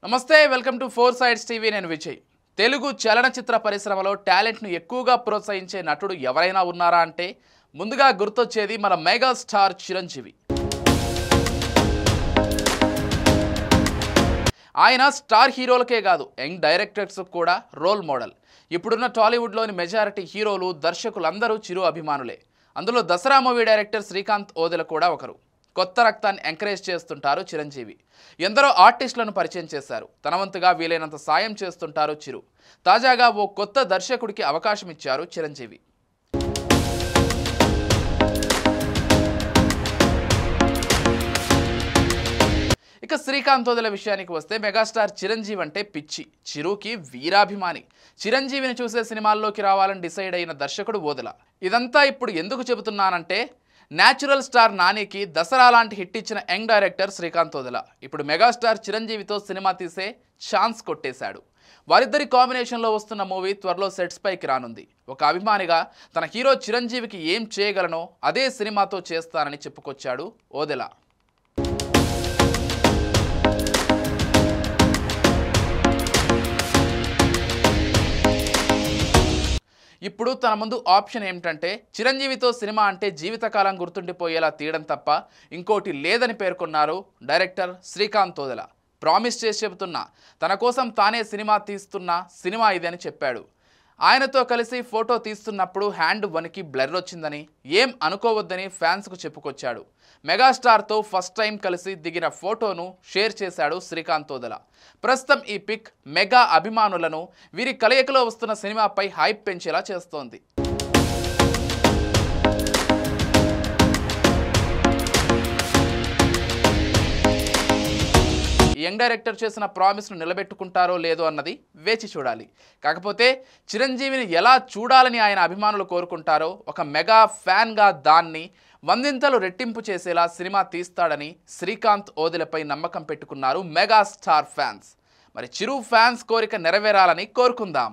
నమస్తే welcome to four sides TV నేను విజయ్ తెలుగు చలనచిత్ర పరిశ్రమలో టాలెంట్ ను ఎక్కువగా ప్రోత్సహించే నటుడు ఎవరైనా ఉన్నారా అంటే ముందుగా గుర్తొచ్చేది మన మెగా స్టార్ చిరంజీవి ఆయన స్టార్ హీరోలకే కాదు యంగ్ డైరెక్టర్స్ కూడా రోల్ మోడల్ ఇప్పుడున్న టాలీవుడ్ లోని మెజారిటీ హీరోలు దర్శకులందరూ చిరు అభిమానులే అందులో దసరా మూవీ డైరెక్టర్ శ్రీకాంత్ ఓదెల కూడా ఒకరు కొత్త రక్తాన్ని ఎంకరేజ్ చేస్తుంటారు చిరంజీవి ఎందరో ఆర్టిస్టులను పరిచయం చేశారు తన వంతుగా వీలైనంత సాయం చేస్తుంటారు చిరు తాజాగా ఓ కొత్త దర్శకుడికి అవకాశం ఇచ్చారు చిరంజీవి ఇక శ్రీకాంత్ ఓదెల విషయానికి వస్తే మెగాస్టార్ చిరంజీవి అంటే పిచ్చి చిరుకి వీరాభిమాని చిరంజీవిని చూసే సినిమాల్లోకి రావాలని డిసైడ్ అయిన దర్శకుడు ఓదెల ఇదంతా ఇప్పుడు ఎందుకు చెబుతున్నానంటే న్యాచురల్ స్టార్ నానికి దసరా లాంటి హిట్ ఇచ్చిన యంగ్ డైరెక్టర్ శ్రీకాంత్ ఓదెల ఇప్పుడు మెగాస్టార్ చిరంజీవితో సినిమా తీసే ఛాన్స్ కొట్టేశాడు వారిద్దరి కాంబినేషన్లో వస్తున్న మూవీ త్వరలో సెట్స్ పైకి రానుంది ఒక అభిమానిగా తన హీరో చిరంజీవికి ఏం చేయగలనో అదే సినిమాతో చేస్తానని చెప్పుకొచ్చాడు ఓదెల ఇప్పుడు తన ముందు ఆప్షన్ ఏమిటంటే చిరంజీవితో సినిమా అంటే జీవితకాలం గుర్తుండిపోయేలా తీయడం తప్ప ఇంకోటి లేదని పేర్కొన్నారు డైరెక్టర్ శ్రీకాంత్ ఓదెల ప్రామిస్ చేసి చెబుతున్నా తన కోసం తానే సినిమా తీస్తున్న సినిమా ఇది అని చెప్పాడు ఆయనతో కలిసి ఫోటో తీస్తున్నప్పుడు హ్యాండ్ వనికి బ్లర్ వచ్చిందని ఏం అనుకోవద్దని ఫ్యాన్స్కు చెప్పుకొచ్చాడు మెగాస్టార్తో ఫస్ట్ టైం కలిసి దిగిన ఫోటోను షేర్ చేశాడు శ్రీకాంత్ ఓదెల ప్రస్తుతం ఈ పిక్ మెగా అభిమానులను వీరి కలయికలో వస్తున్న సినిమాపై హైప్ పెంచేలా చేస్తోంది యంగ్ డైరెక్టర్ చేసిన ప్రామిస్ను నిలబెట్టుకుంటారో లేదో అన్నది వేచి చూడాలి కాకపోతే చిరంజీవిని ఎలా చూడాలని ఆయన అభిమానులు కోరుకుంటారో ఒక మెగా ఫ్యాన్గా దాన్ని వందింతలు రెట్టింపు చేసేలా సినిమా తీస్తాడని శ్రీకాంత్ ఓదెలపై నమ్మకం పెట్టుకున్నారు మెగా స్టార్ ఫ్యాన్స్ మరి చిరు ఫ్యాన్స్ కోరిక నెరవేరాలని కోరుకుందాం